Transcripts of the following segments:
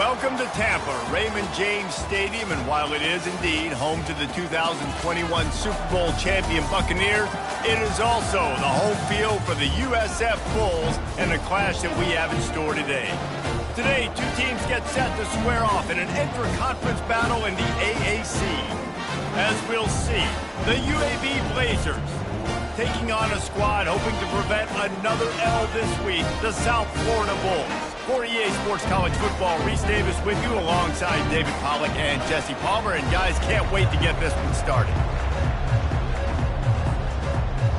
Welcome to Tampa, Raymond James Stadium, and while it is indeed home to the 2021 Super Bowl champion Buccaneers, it is also the home field for the USF Bulls and the clash that we have in store today. Today, two teams get set to square off in an intra-conference battle in the AAC. As we'll see, the UAB Blazers taking on a squad hoping to prevent another L this week, the South Florida Bulls. For EA Sports College Football, Reese Davis with you alongside David Pollack and Jesse Palmer. And guys, can't wait to get this one started.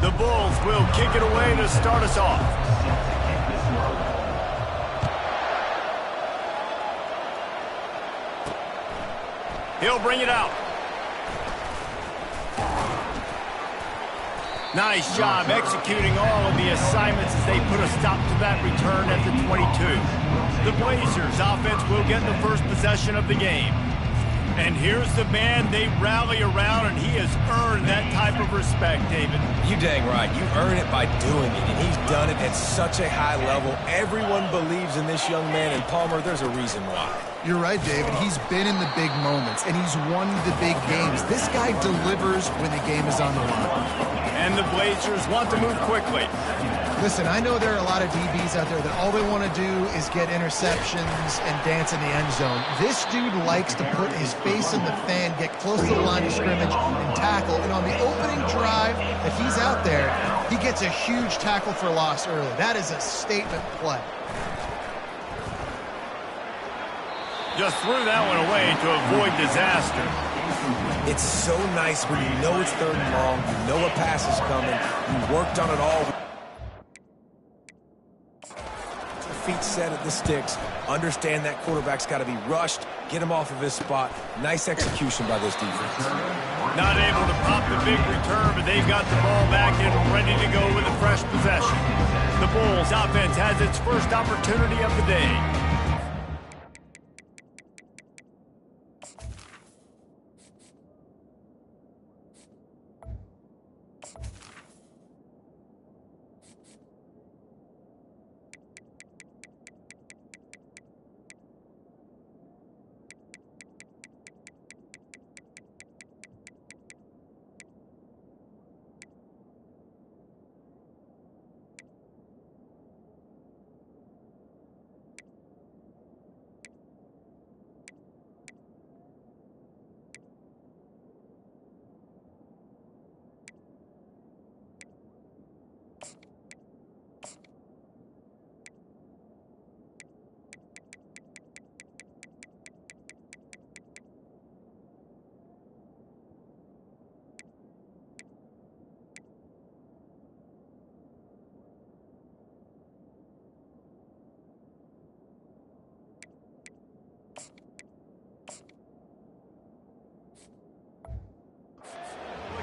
The Bulls will kick it away to start us off. He'll bring it out. Nice job executing all of the assignments as they put a stop to that return at the 22. The Blazers offense will get the first possession of the game. And here's the man they rally around, and he has earned that type of respect, David. You dang right. You earn it by doing it, and he's done it at such a high level. Everyone believes in this young man, and Palmer, there's a reason why. You're right, David. He's been in the big moments, and he's won the big games. This guy delivers when the game is on the line. And the Blazers want to move quickly. Listen, I know there are a lot of DBs out there that all they want to do is get interceptions and dance in the end zone. This dude likes to put his face in the fan, get close to the line of scrimmage, and tackle. And on the opening drive that he's out there, he gets a huge tackle for loss early. That is a statement play. Just threw that one away to avoid disaster. It's so nice when you know it's third and long, you know a pass is coming, you worked on it all. Feet set at the sticks, understand that quarterback's got to be rushed, get him off of his spot. Nice execution by this defense. Not able to pop the big return, but they've got the ball back and ready to go with a fresh possession. The Bulls offense has its first opportunity of the day.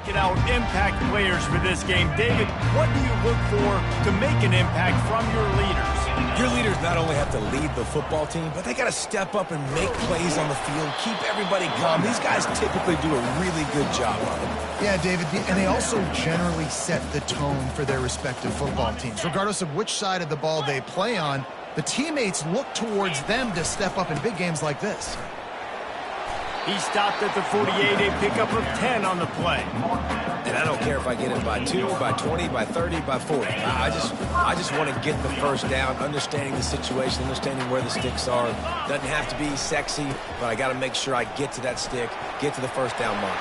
At our impact players for this game. David, what do you look for to make an impact from your leaders? Your leaders not only have to lead the football team, but they got to step up and make plays on the field, keep everybody calm. These guys typically do a really good job on it. Yeah, David, and they also generally set the tone for their respective football teams. Regardless of which side of the ball they play on, the teammates look towards them to step up in big games like this. He stopped at the 48, a pickup of 10 on the play. And I don't care if I get it by 2, by 20, by 30, by 40. I just want to get the first down, understanding the situation, understanding where the sticks are. Doesn't have to be sexy, but I got to make sure I get to that stick, get to the first down mark.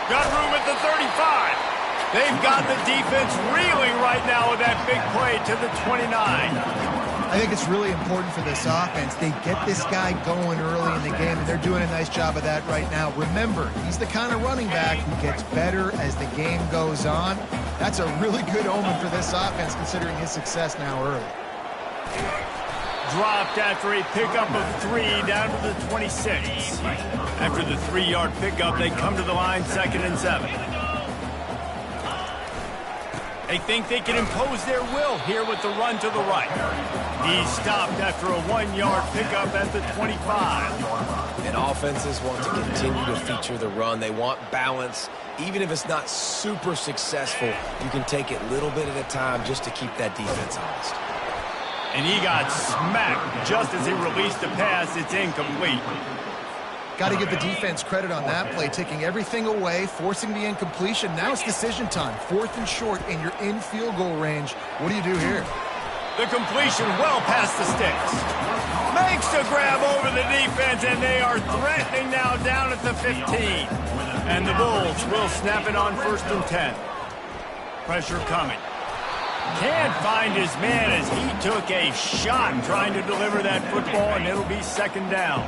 Got room at the 35. They've got the defense reeling right now with that big play to the 29. I think it's really important for this offense. They get this guy going early in the game, and they're doing a nice job of that right now. Remember, he's the kind of running back who gets better as the game goes on. That's a really good omen for this offense, considering his success now early. Dropped after a pickup of 3 down to the 26. After the 3-yard pickup, they come to the line 2nd and 7. They think they can impose their will here with the run to the right. He's stopped after a 1-yard pickup at the 25. And offenses want to continue to feature the run. They want balance. Even if it's not super successful, you can take it little bit at a time just to keep that defense honest. And he got smacked just as he released the pass. It's incomplete. Got to give the defense credit on that play, taking everything away, forcing the incompletion. Now it's decision time. 4th and short, and you're in field goal range. What do you do here? The completion well past the sticks. Makes the grab over the defense, and they are threatening now down at the 15. And the Bulls will snap it on 1st and 10. Pressure coming. Can't find his man as he took a shot trying to deliver that football, and it'll be 2nd down.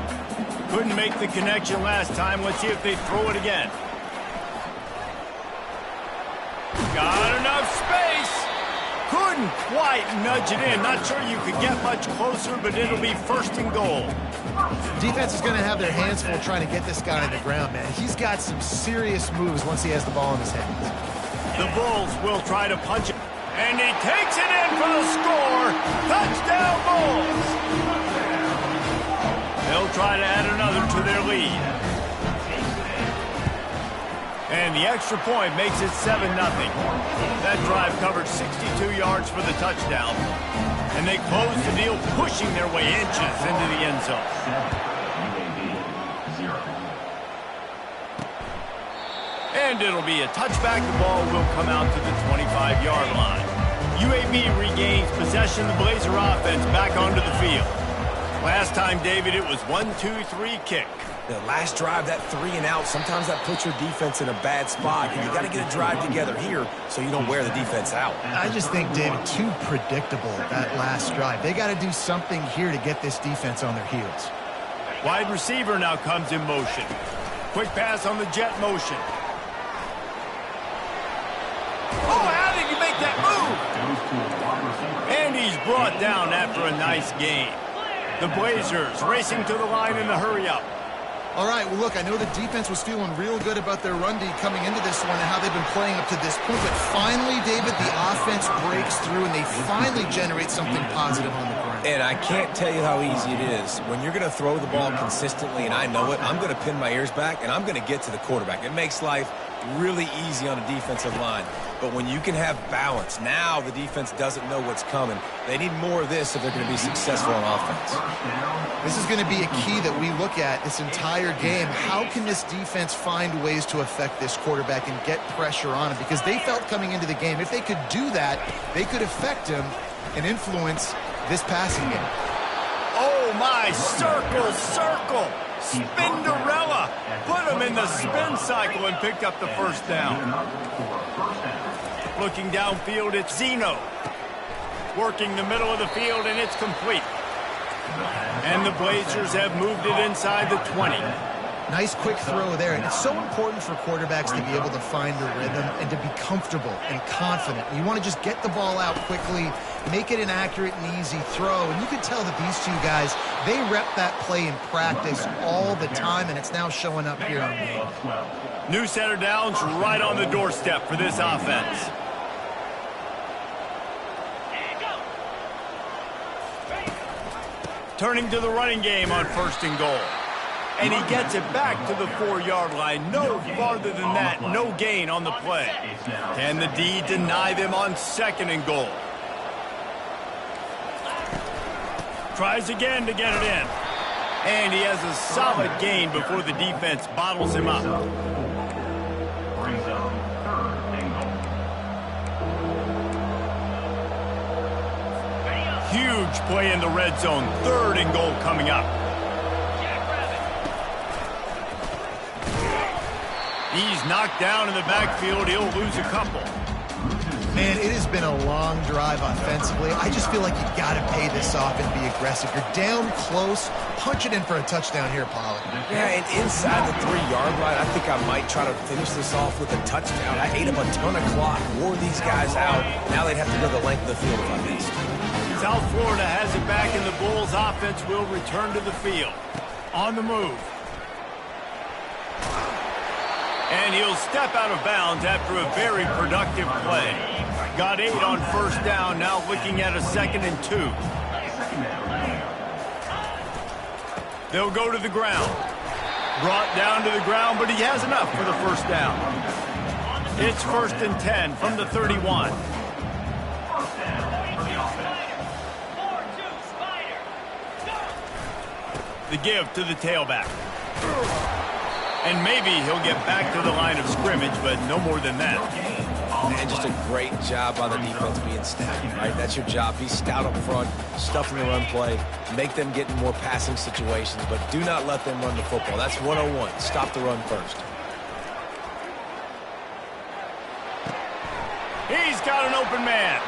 Couldn't make the connection last time. Let's see if they throw it again. Got enough space. Couldn't quite nudge it in. Not sure you could get much closer, but it'll be 1st and goal. Defense is going to have their hands full trying to get this guy on the ground, man. He's got some serious moves once he has the ball in his hands. The Bulls will try to punch it. And he takes it in for the score. Touchdown, Bulls. They'll try to add another to their lead. And the extra point makes it 7-0. That drive covered 62 yards for the touchdown. And they close the deal, pushing their way inches into the end zone. And it'll be a touchback. The ball will come out to the 25-yard line. UAB regains possession. The Blazer offense back onto the field. Last time, David, it was 1-2-3 kick. The last drive, that 3 and out, sometimes that puts your defense in a bad spot. And you got to get a drive together here so you don't wear the defense out. I just think, David, too predictable, that last drive. They got to do something here to get this defense on their heels. Wide receiver now comes in motion. Quick pass on the jet motion. Oh, how did he make that move? And he's brought down after a nice gain. The Blazers racing to the line in the hurry-up. All right, well, look, I know the defense was feeling real good about their run D coming into this one and how they've been playing up to this point, but finally, David, the offense breaks through and they finally generate something positive on the ground. And I can't tell you how easy it is. When you're going to throw the ball consistently, and I know it, I'm going to pin my ears back, and I'm going to get to the quarterback. It makes life really easy on a defensive line. But when you can have balance, now the defense doesn't know what's coming. They need more of this if they're going to be successful on offense. This is going to be a key that we look at this entire game. How can this defense find ways to affect this quarterback and get pressure on him? Because they felt coming into the game, if they could do that, they could affect him and influence this passing game. Oh, my, circle. Spinderella put him in the spin cycle and picked up the 1st down. Looking downfield, it's Zeno. Working the middle of the field, and it's complete. And the Blazers have moved it inside the 20. Nice quick throw there. And it's so important for quarterbacks to be able to find their rhythm and to be comfortable and confident. You want to just get the ball out quickly, make it an accurate and easy throw. And you can tell that these two guys, they rep that play in practice all the time, and it's now showing up here on game. New center downs right on the doorstep for this offense. Turning to the running game on 1st and goal. And he gets it back to the 4-yard line. No farther than that. No gain on the play. Can the D deny them on 2nd and goal? Tries again to get it in. And he has a solid gain before the defense bottles him up. Huge play in the red zone. 3rd and goal coming up. He's knocked down in the backfield. He'll lose a couple. Man, it has been a long drive offensively. I just feel like you got to pay this off and be aggressive. You're down close. Punch it in for a touchdown here, Pollard. Yeah, and inside the 3-yard line, I think I might try to finish this off with a touchdown. I ate up a ton of clock, wore these guys out. Now they'd have to go the length of the field if I missed. South Florida has it back, and the Bulls offense will return to the field. On the move. And he'll step out of bounds after a very productive play. Got 8 on 1st down, now looking at a 2nd and 2. They'll go to the ground. Brought down to the ground, but he has enough for the 1st down. It's 1st and 10 from the 31. The give to the tailback. And maybe he'll get back to the line of scrimmage, but no more than that. And just a great job by the defense being stout, right? That's your job. Be stout up front, stuff in the run play, make them get in more passing situations, but do not let them run the football. That's 101. Stop the run first. He's got an open man.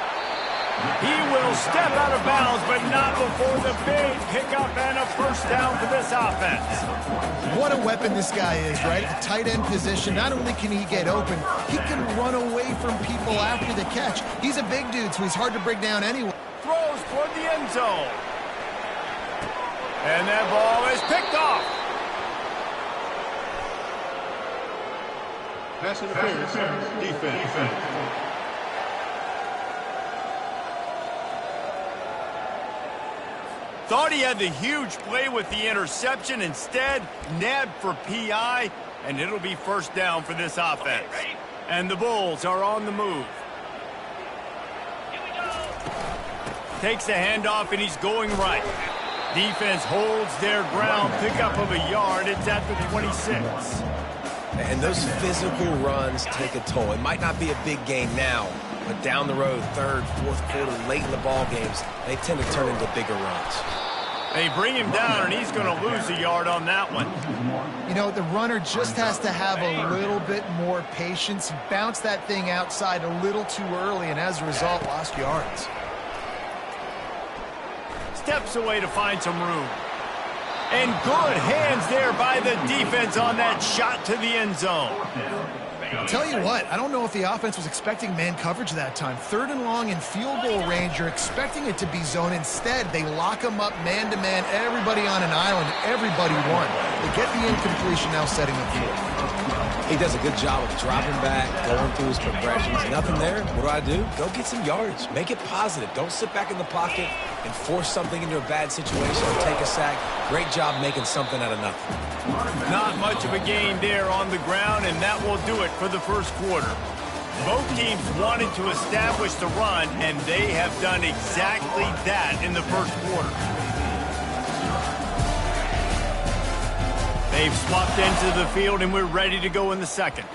He will step out of bounds, but not before the big pickup and a first down for this offense. What a weapon this guy is, right? At the tight end position, not only can he get open, he can run away from people after the catch. He's a big dude, so he's hard to bring down anyway. Throws toward the end zone. And that ball is picked off. Pass interference, defense. Thought he had the huge play with the interception. Instead, nabbed for PI, and it'll be first down for this offense. And the Bulls are on the move. Takes the handoff, and he's going right. Defense holds their ground. Pickup of a yard. It's at the 26. And those physical runs take a toll. It might not be a big game now, but down the road, third, fourth quarter, late in the ball games, they tend to turn into bigger runs. They bring him down, and he's going to lose a yard on that one. You know, the runner just has to have a little bit more patience. He bounced that thing outside a little too early, and as a result, lost yards. Steps away to find some room. And good hands there by the defense on that shot to the end zone. I'll tell you what, I don't know if the offense was expecting man coverage that time. Third and long in field goal range, you're expecting it to be zone. Instead, they lock them up man-to-man, everybody on an island, everybody won. They get the incompletion now setting up for. He does a good job of dropping back, going through his progressions. Nothing there. What do? Go get some yards. Make it positive. Don't sit back in the pocket and force something into a bad situation or take a sack. Great job making something out of nothing. Not much of a gain there on the ground, and that will do it for the first quarter. Both teams wanted to establish the run, and they have done exactly that in the first quarter. They've swapped ends of the field, and we're ready to go in the second.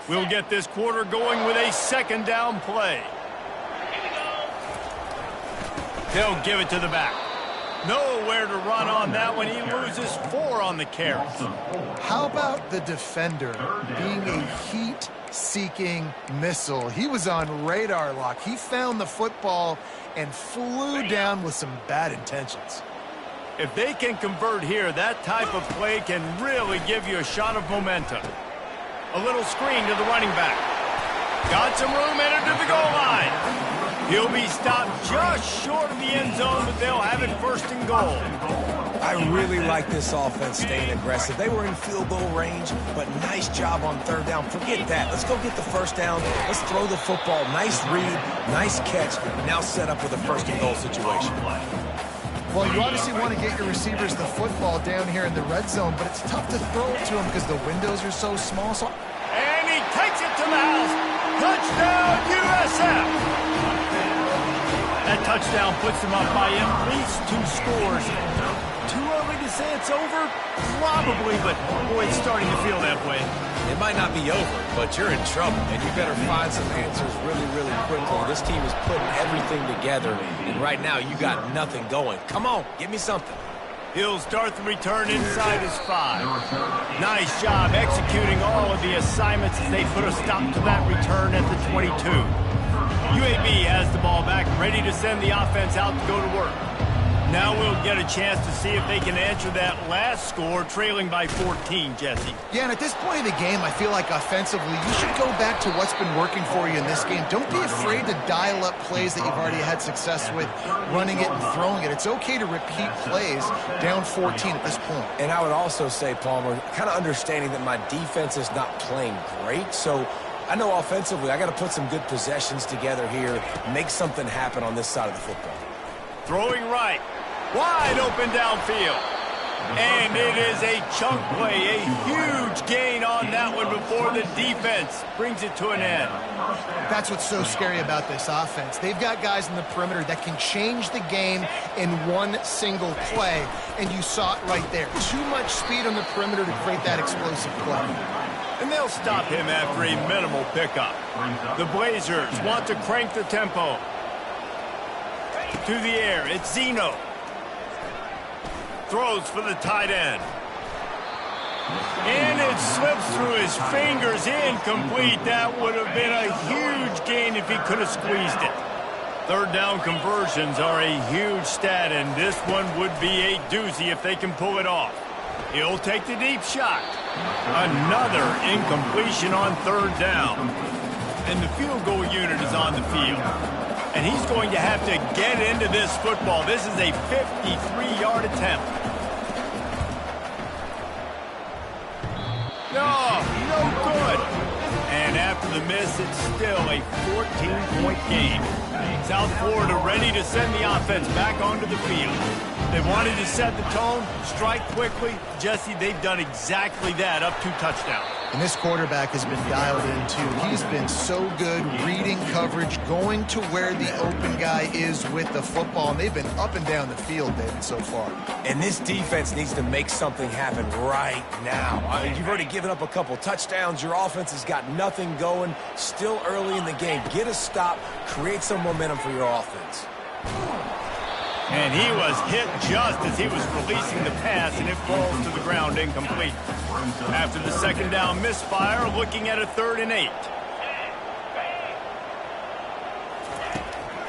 We'll get this quarter going with a second down play. They'll give it to the back. Nowhere to run on that one. He loses 4 on the carry. How about the defender being a heat-seeking missile? He was on radar lock. He found the football and flew down with some bad intentions. If they can convert here, that type of play can really give you a shot of momentum. A little screen to the running back. Got some room, entered to the goal line. He'll be stopped just short of the end zone, but they'll have it first and goal. I really like this offense staying aggressive. They were in field goal range, but nice job on third down. Forget that. Let's go get the first down. Let's throw the football. Nice read, nice catch. Now set up with a first and goal situation. Well, you obviously want to get your receivers the football down here in the red zone, but it's tough to throw it to them because the windows are so small. And he takes it to the house. Touchdown, USF! That touchdown puts them up by at least 2 scores. Too early to say it's over? Probably, but boy, it's starting to feel that way. It might not be over, but you're in trouble, and you better find some answers really, really quickly. This team is putting everything together, and right now you got nothing going. Come on, give me something. He'll start the return inside his 5. Nice job executing all of the assignments as they put a stop to that return at the 22. UAB has the ball back, ready to send the offense out to go to work. Now we'll get a chance to see if they can answer that last score, trailing by 14, Jesse. Yeah, and at this point of the game, I feel like offensively, you should go back to what's been working for you in this game. Don't be afraid to dial up plays that you've already had success with, running it and throwing it. It's okay to repeat plays down 14 at this point. And I would also say, Palmer, kind of understanding that my defense is not playing great, so I know offensively I got to put some good possessions together here, make something happen on this side of the football. Throwing right. Wide open downfield. And it is a chunk play, a huge gain on that one before the defense brings it to an end. That's what's so scary about this offense. They've got guys in the perimeter that can change the game in one single play, and you saw it right there. Too much speed on the perimeter to create that explosive play. And they'll stop him after a minimal pickup. The Blazers want to crank the tempo. To the air, it's Zeno. Throws for the tight end. And it slips through his fingers, incomplete. That would have been a huge gain if he could have squeezed it. Third down conversions are a huge stat, and this one would be a doozy if they can pull it off. He'll take the deep shot. Another incompletion on third down. And the field goal unit is on the field. And he's going to have to get into this football. This is a 53-yard attempt. No good. And after the miss, it's still a 14-point game. South Florida ready to send the offense back onto the field. They wanted to set the tone, strike quickly. Jesse, they've done exactly that, up 2 touchdowns. And this quarterback has been dialed in, too. He's been so good reading coverage, going to where the open guy is with the football, and they've been up and down the field, David, so far. And this defense needs to make something happen right now. I mean, you've already given up a couple touchdowns. Your offense has got nothing going. Still early in the game. Get a stop. Create some momentum for your offense. And he was hit just as he was releasing the pass, and it falls to the ground incomplete. After the second down misfire, looking at a 3rd and 8.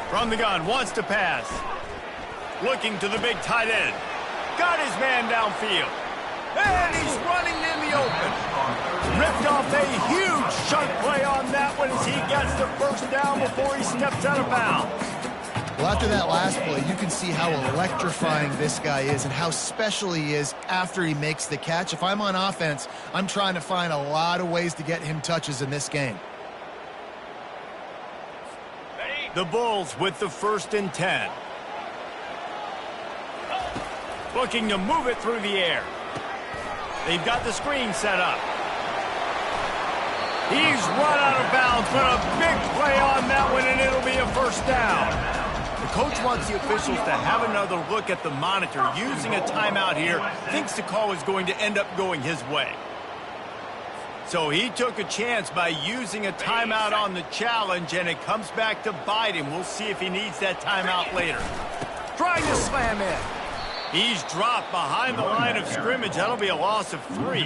From the gun, wants to pass. Looking to the big tight end. Got his man downfield. And he's running in the open. Ripped off a huge chunk play on that one as he gets the first down before he steps out of bounds. Well, after that last play, you can see how electrifying this guy is and how special he is after he makes the catch. If I'm on offense, I'm trying to find a lot of ways to get him touches in this game. The Bulls with the 1st and 10. Looking to move it through the air. They've got the screen set up. He's run out of bounds, but a big play on that one, and it'll be a first down. The coach wants the officials to have another look at the monitor. Using a timeout here, thinks the call is going to end up going his way. So he took a chance by using a timeout on the challenge, and it comes back to bite him. We'll see if he needs that timeout later. Trying to slam in. He's dropped behind the line of scrimmage. That'll be a loss of 3.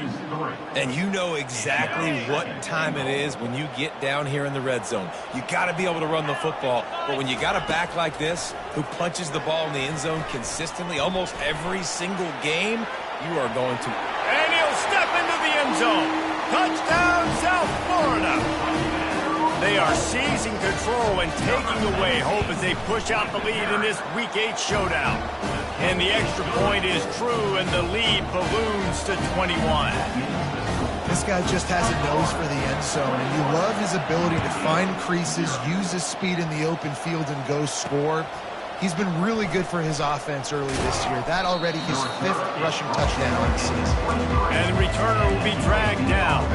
And you know exactly what time it is when you get down here in the red zone. You got to be able to run the football. But when you got a back like this who punches the ball in the end zone consistently almost every single game, you are going to. And he'll step into the end zone. Touchdown, South Florida. They are seizing control and taking away hope as they push out the lead in this Week 8 showdown. And the extra point is true, and the lead balloons to 21. This guy just has a nose for the end zone, and you love his ability to find creases, use his speed in the open field, and go score. He's been really good for his offense early this year. That already his 5th rushing touchdown on the season. And the returner will be dragged down.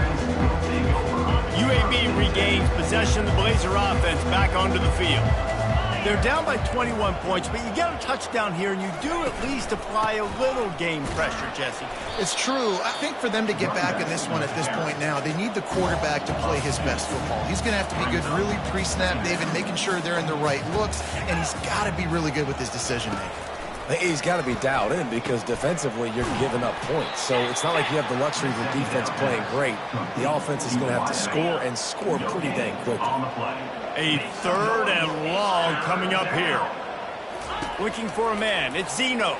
UAB regains possession of the Blazer offense back onto the field. They're down by 21 points, but you get a touchdown here, and you do at least apply a little game pressure, Jesse. It's true. I think for them to get back in this one at this point now, they need the quarterback to play his best football. He's going to have to be good really pre-snap, David, making sure they're in the right looks, and he's got to be really good with his decision-making. He's got to be dialed in because defensively you're giving up points. So it's not like you have the luxury of the defense playing great. The offense is going to have to score and score pretty dang quickly. A 3rd and long coming up here. Looking for a man. It's Zeno.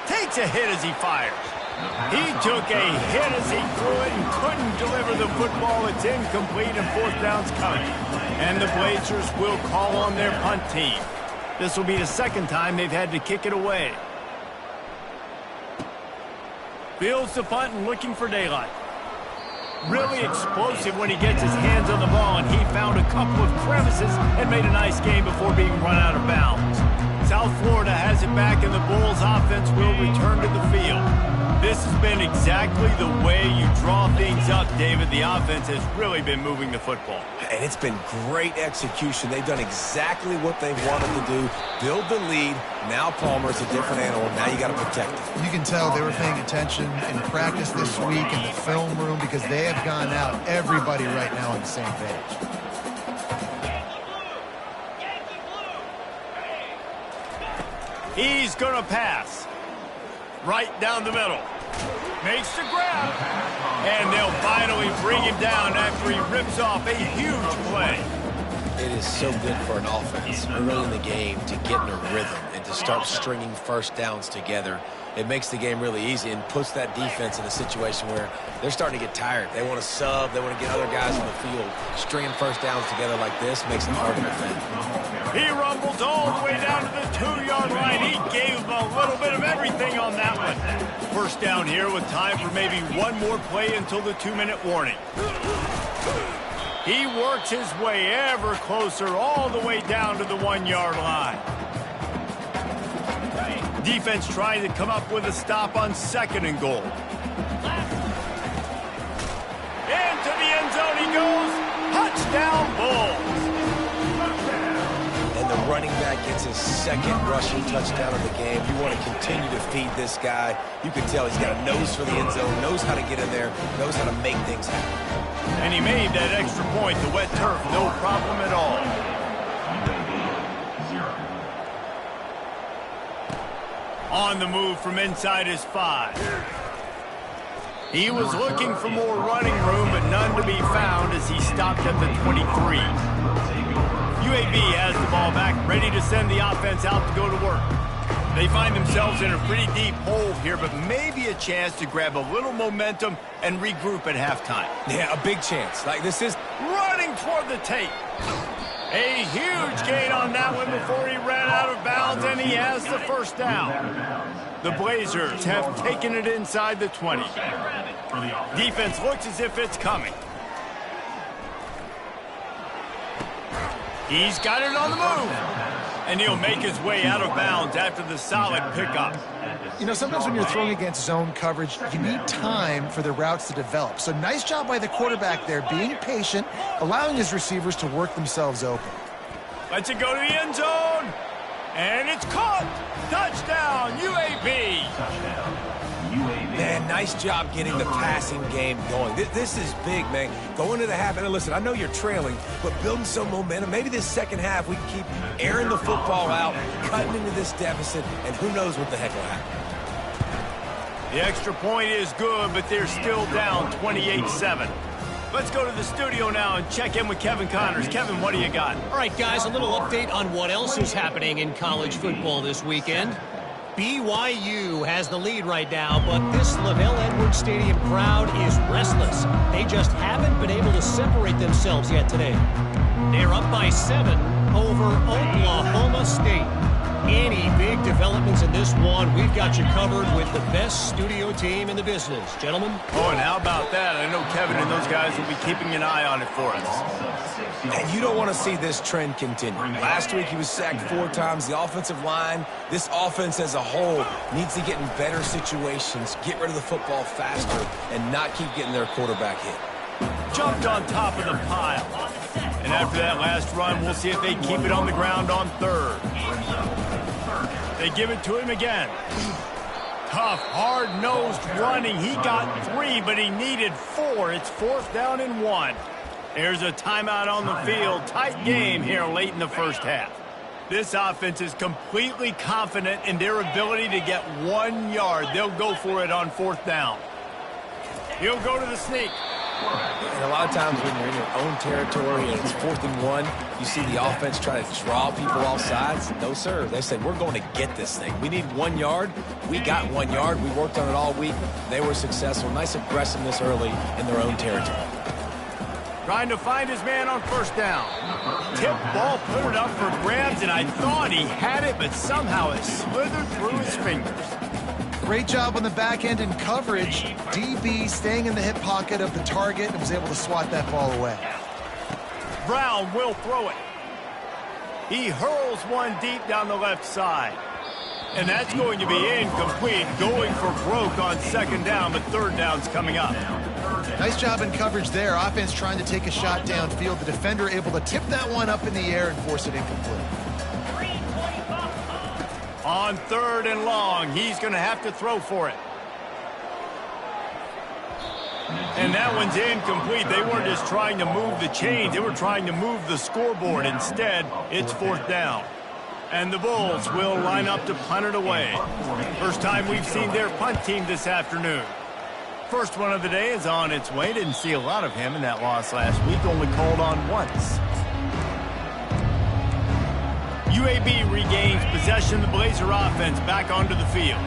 Takes a hit as he fires. He took a hit as he threw it and couldn't deliver the football. It's incomplete and 4th down's coming. And the Blazers will call on their punt team. This will be the 2nd time they've had to kick it away. Fields the punt and looking for daylight. Really explosive when he gets his hands on the ball, and he found a couple of crevices and made a nice game before being run out of bounds. South Florida has it back, and the Bulls offense will return to the field. This has been exactly the way you draw things up, David. The offense has really been moving the football. And it's been great execution. They've done exactly what they've wanted to do. Build the lead. Now Palmer's a different animal. Now you got to protect it. You can tell they were paying attention in practice this week in the film room because they have gone out, everybody right now on the same page. He's going to pass. Right down the middle. Makes the grab. And they'll finally bring him down after he rips off a huge play. It is so good for an offense early in the game to get in a rhythm and to start stringing first downs together. It makes the game really easy and puts that defense in a situation where they're starting to get tired. They want to sub. They want to get other guys on the field. Stringing first downs together like this makes it hard to defend. He rumbles all the way down to the 2-yard line. He gave him a little bit of everything on that one. First down here with time for maybe one more play until the 2-minute warning. He works his way ever closer all the way down to the 1-yard line. Defense trying to come up with a stop on 2nd and goal. Into the end zone he goes. Touchdown, Bulls. And the running back gets his 2nd rushing touchdown of the game. You want to continue to feed this guy. You can tell he's got a nose for the end zone, knows how to get in there, knows how to make things happen. And he made that extra point, the wet turf, no problem at all. On the move from inside his 5. He was looking for more running room, but none to be found as he stopped at the 23. UAB has the ball back, ready to send the offense out to go to work. They find themselves in a pretty deep hole here, but maybe a chance to grab a little momentum and regroup at halftime. Yeah, a big chance. Like this is running toward the tape. A huge gain on that one before he ran out of bounds, and he has the first down. The Blazers have taken it inside the 20. Defense looks as if it's coming. He's got it on the move. And he'll make his way out of bounds after the solid pickup. You know, sometimes when you're throwing against zone coverage, you need time for the routes to develop. So nice job by the quarterback there, being patient, allowing his receivers to work themselves open. Lets it go to the end zone. And it's caught. Touchdown, UAB. Man, nice job getting the passing game going. This is big, man. Going to the half, and listen, I know you're trailing, but building some momentum. Maybe this second half we can keep airing the football out, cutting into this deficit, and who knows what the heck will happen. The extra point is good, but they're still down 28-7. Let's go to the studio now and check in with Kevin Connors. Kevin, what do you got? All right, guys, a little update on what else is happening in college football this weekend. BYU has the lead right now, but this LaVell Edwards Stadium crowd is restless. They just haven't been able to separate themselves yet today. They're up by 7 over Oklahoma State. Any big developments in this one, we've got you covered with the best studio team in the business. Gentlemen? Oh, and how about that? I know Kevin and those guys will be keeping an eye on it for us. And you don't want to see this trend continue. Last week he was sacked 4 times. The offensive line, this offense as a whole, needs to get in better situations, get rid of the football faster, and not keep getting their quarterback hit. Jumped on top of the pile. And after that last run, we'll see if they keep it on the ground on 3rd. They give it to him again. Tough, hard-nosed running. He got 3, but he needed 4. It's 4th down and 1. There's a timeout on the field. Tight game here late in the first half. This offense is completely confident in their ability to get 1 yard. They'll go for it on 4th down. He'll go to the sneak. And a lot of times when you're in your own territory and it's 4th and 1, you see the offense try to draw people off sides. No, sir. They said, we're going to get this thing. We need 1 yard. We got 1 yard. We worked on it all week. They were successful. Nice aggressiveness early in their own territory. Trying to find his man on 1st down. Tip ball, put it up for grabs, and I thought he had it, but somehow it slithered through his fingers. Great job on the back end in coverage. DB staying in the hip pocket of the target and was able to swat that ball away. Brown will throw it. He hurls one deep down the left side. And that's going to be incomplete, going for broke on second down, but third down's coming up. Nice job in coverage there. Offense trying to take a shot downfield. The defender able to tip that one up in the air and force it incomplete. On third and long, he's going to have to throw for it. And that one's incomplete. They weren't just trying to move the chains. They were trying to move the scoreboard. Instead, it's fourth down. And the Bulls will line up to punt it away. First time we've seen their punt team this afternoon. First one of the day is on its way. Didn't see a lot of him in that loss last week. Only called on once. UAB regains possession of the Blazer offense back onto the field.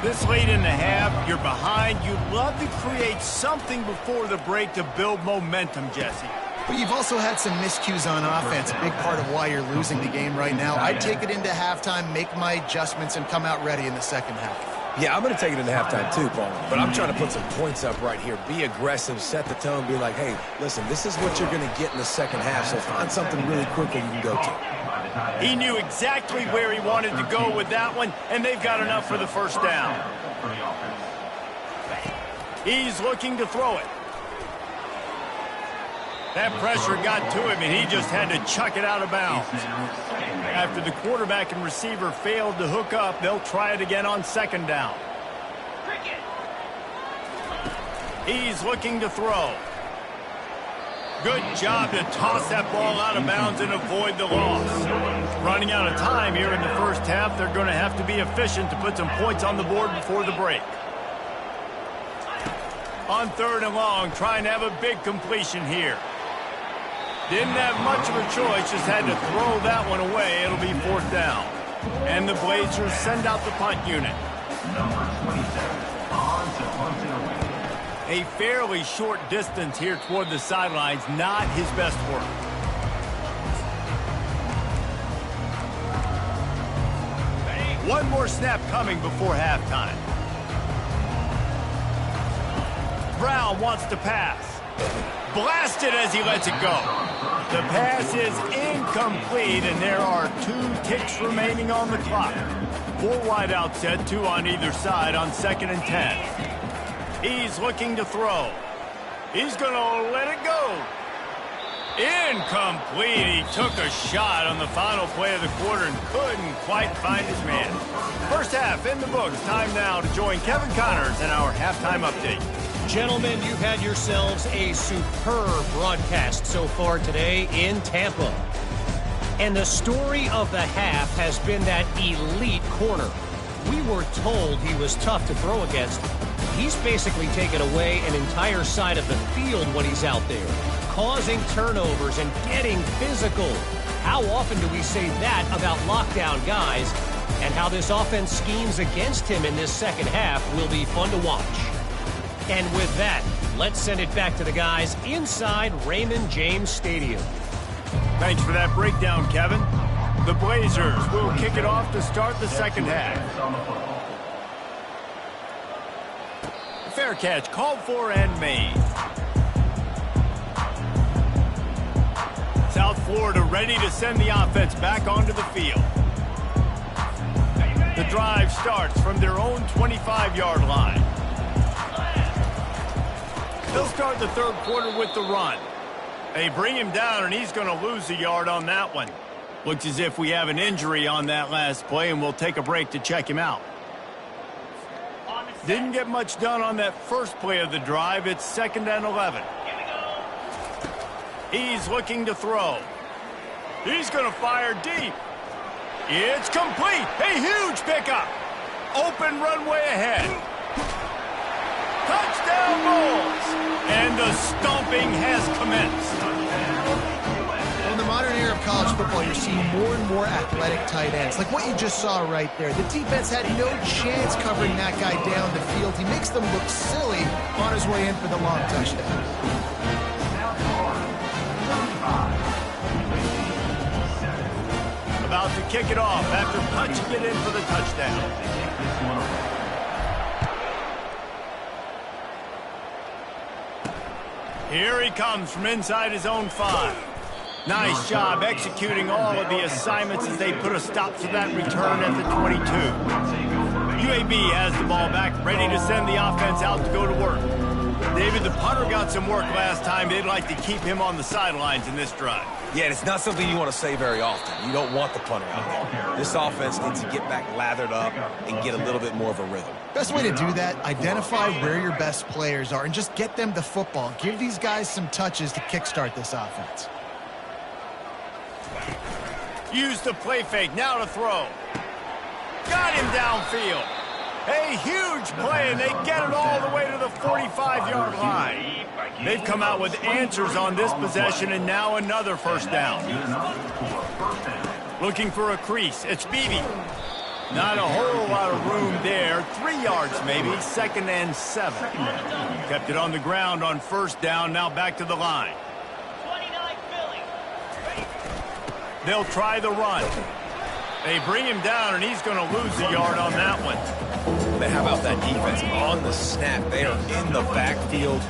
This late in the half, you're behind. You'd love to create something before the break to build momentum, Jesse. But you've also had some miscues on offense, a big part of why you're losing the game right now. I'd take it into halftime, make my adjustments, and come out ready in the second half. Yeah, I'm going to take it into halftime too, Paul. But I'm trying to put some points up right here. Be aggressive, set the tone, be like, hey, listen, this is what you're going to get in the second half, so find something really quickly you can go to. He knew exactly where he wanted to go with that one, and they've got enough for the first down. He's looking to throw it. That pressure got to him, and he just had to chuck it out of bounds. After the quarterback and receiver failed to hook up, they'll try it again on second down. He's looking to throw. Good job to toss that ball out of bounds and avoid the loss. Running out of time here in the first half, they're going to have to be efficient to put some points on the board before the break. On third and long, trying to have a big completion here. Didn't have much of a choice, just had to throw that one away. It'll be fourth down. And the Blazers send out the punt unit. A fairly short distance here toward the sidelines, not his best work. One more snap coming before halftime. Brown wants to pass. Blasted as he lets it go. The pass is incomplete, and there are 2 ticks remaining on the clock. 4 wideouts set, 2 on either side on 2nd and 10. He's looking to throw. He's going to let it go. Incomplete. He took a shot on the final play of the quarter and couldn't quite find his man. First half in the books. Time now to join Kevin Connors in our halftime update. Gentlemen, you've had yourselves a superb broadcast so far today in Tampa. And the story of the half has been that elite corner. We were told he was tough to throw against. He's basically taken away an entire side of the field when he's out there, causing turnovers and getting physical. How often do we say that about lockdown guys? And how this offense schemes against him in this second half will be fun to watch. And with that, let's send it back to the guys inside Raymond James Stadium. Thanks for that breakdown, Kevin. The Blazers will kick it off to start the second half. Fair catch called for and made. South Florida ready to send the offense back onto the field. The drive starts from their own 25-yard line. They'll start the third quarter with the run. They bring him down, and he's going to lose a yard on that one. Looks as if we have an injury on that last play, and we'll take a break to check him out. Didn't get much done on that first play of the drive. It's 2nd and 11. He's looking to throw. He's going to fire deep. It's complete. A huge pickup. Open runway ahead. Touchdown Bulls! And the stomping has commenced. In the modern era of college football, you're seeing more and more athletic tight ends, like what you just saw right there. The defense had no chance covering that guy down the field. He makes them look silly on his way in for the long touchdown. About to kick it off after punching it in for the touchdown. Here he comes from inside his own 5. Nice job executing all of the assignments as they put a stop to that return at the 22. UAB has the ball back, ready to send the offense out to go to work. David, the punter got some work last time. They'd like to keep him on the sidelines in this drive. Yeah, it's not something you want to say very often. You don't want the punter out there. This offense needs to get back lathered up and get a little bit more of a rhythm. Best way to do that, identify where your best players are and just get them the football. Give these guys some touches to kickstart this offense. Use the play fake, now to throw. Got him downfield. A huge play, and they get it all the way to the 45-yard line. They've come out with answers on this possession, and now another first down. Looking for a crease. It's Beebe. Not a whole lot of room there. 3 yards maybe, 2nd and 7. Kept it on the ground on first down, now back to the line. They'll try the run. They bring him down, and he's going to lose a yard on that one. But how about that defense? On the snap, they are in the backfield.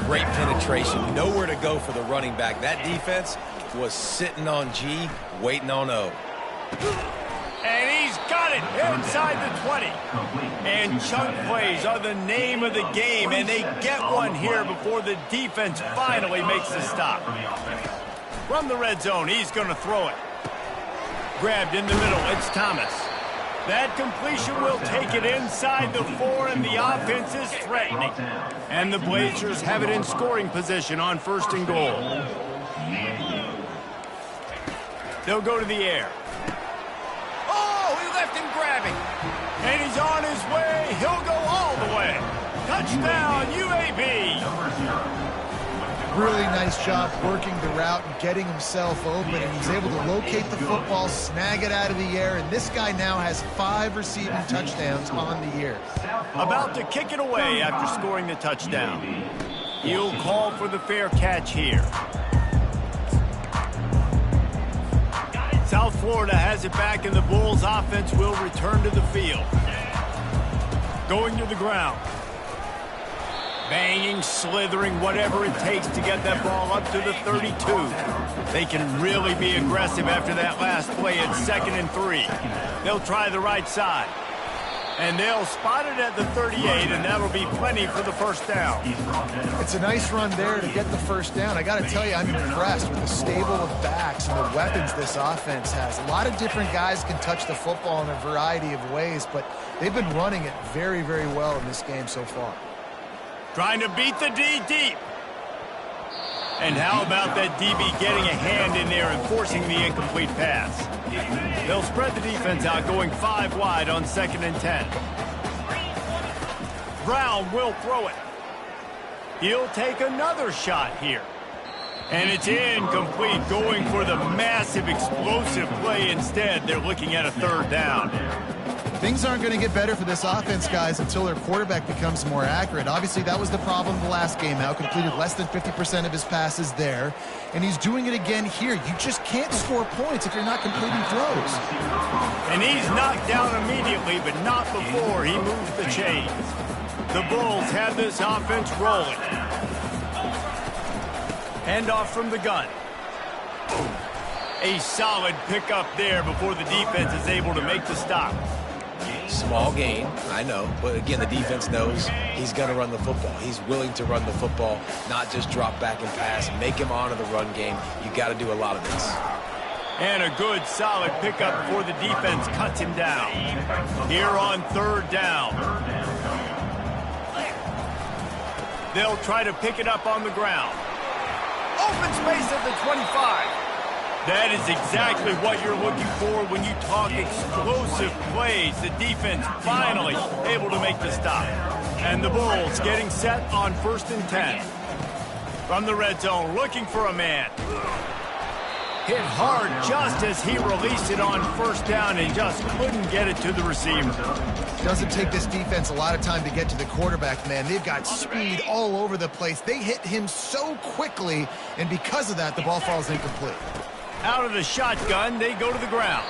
Great penetration. Nowhere to go for the running back. That defense was sitting on G, waiting on O. And he's got it inside the 20. And chunk plays are the name of the game, and they get one here before the defense finally makes the stop. From the red zone, he's going to throw it. Grabbed in the middle, it's Thomas. That completion will take it inside the 4, and the offense is threatening. And the Blazers have it in scoring position on 1st and goal. They'll go to the air. Oh, he left him grabbing. And he's on his way. He'll go all the way. Touchdown, UAB. Really nice job working the route and getting himself open, and he's able to locate the football, snag it out of the air, and this guy now has 5 receiving touchdowns on the year. About to kick it away after scoring the touchdown. He'll call for the fair catch here. South Florida has it back, and the Bulls offense will return to the field. Going to the ground. Banging, slithering, whatever it takes to get that ball up to the 32. They can really be aggressive after that last play at 2nd and 3. They'll try the right side. And they'll spot it at the 38, and that'll be plenty for the first down. It's a nice run there to get the first down. I got to tell you, I'm impressed with the stable of backs and the weapons this offense has. A lot of different guys can touch the football in a variety of ways, but they've been running it very, very well in this game so far. Trying to beat the D deep. And how about that DB getting a hand in there and forcing the incomplete pass? They'll spread the defense out, going 5 wide on 2nd and 10. Brown will throw it. He'll take another shot here. And it's incomplete, going for the massive explosive play instead. They're looking at a 3rd down. Things aren't going to get better for this offense, guys, until their quarterback becomes more accurate. Obviously, that was the problem the last game out. Completed less than 50% of his passes there. And he's doing it again here. You just can't score points if you're not completing throws. And he's knocked down immediately, but not before he moves the chains. The Bulls have this offense rolling. Handoff from the gun. A solid pickup there before the defense is able to make the stop. Small gain, I know, but again, the defense knows he's going to run the football. He's willing to run the football, not just drop back and pass, make him honor the run game. You got to do a lot of this. And a good, solid pickup before the defense cuts him down. Here on 3rd down. They'll try to pick it up on the ground. Open space at the 25. That is exactly what you're looking for when you talk explosive plays. The defense finally able to make the stop. And the Bulls getting set on 1st and 10. From the red zone, looking for a man. Hit hard just as he released it on 1st down and just couldn't get it to the receiver. Doesn't take this defense a lot of time to get to the quarterback, man. They've got speed all over the place. They hit him so quickly, and because of that, the ball falls incomplete. Out of the shotgun, they go to the ground.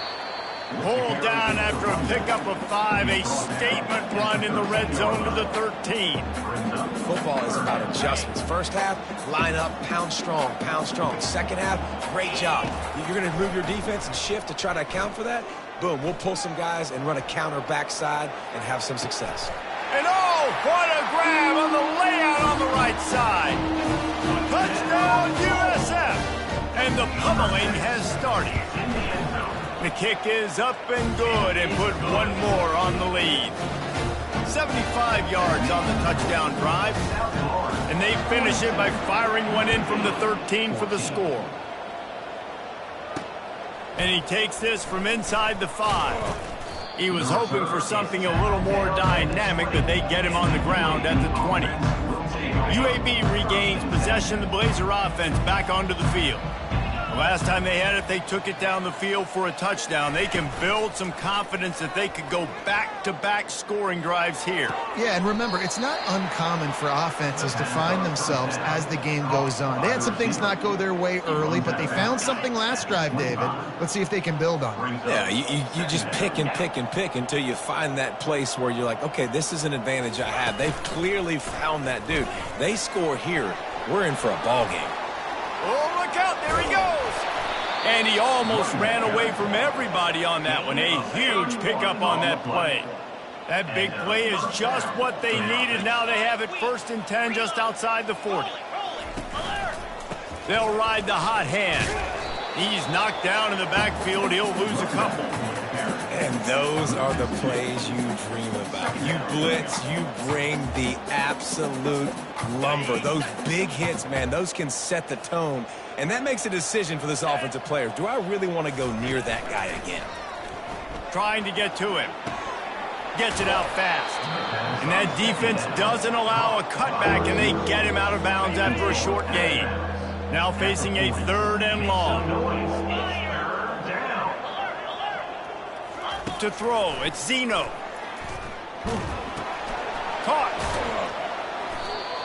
Pulled down after a pickup of 5, a statement run in the red zone to the 13. Football is about adjustments. First half, line up, pound strong, pound strong. Second half, great job. You're going to move your defense and shift to try to account for that. Boom, we'll pull some guys and run a counter backside and have some success. And oh, what a grab on the layout on the right side. Touchdown, USF. And the pummeling has started. The kick is up and good and put one more on the lead. 75 yards on the touchdown drive. And they finish it by firing one in from the 13 for the score. And he takes this from inside the 5. He was hoping for something a little more dynamic, but they get him on the ground at the 20. UAB regains possession of the Blazer offense back onto the field. The last time they had it, they took it down the field for a touchdown. They can build some confidence that they could go back-to-back scoring drives here. Yeah, and remember, it's not uncommon for offenses to find themselves as the game goes on. They had some things not go their way early, but they found something last drive, David. Let's see if they can build on it. Yeah, you just pick and pick and pick until you find that place where you're like, okay, this is an advantage I have. They've clearly found that dude. They score here, we're in for a ball game. Oh, look out, there he goes. And he almost ran away from everybody on that one. A huge pickup on that play. That big play is just what they needed. Now they have it 1st and 10 just outside the 40. They'll ride the hot hand. He's knocked down in the backfield. He'll lose a couple. And those are the plays you dream about. You blitz, you bring the absolute lumber. Those big hits, man, those can set the tone. And that makes a decision for this offensive player. Do I really want to go near that guy again? Trying to get to him. Gets it out fast. And that defense doesn't allow a cutback, and they get him out of bounds after a short gain. Now facing a 3rd and long. To throw, it's Zeno. Caught.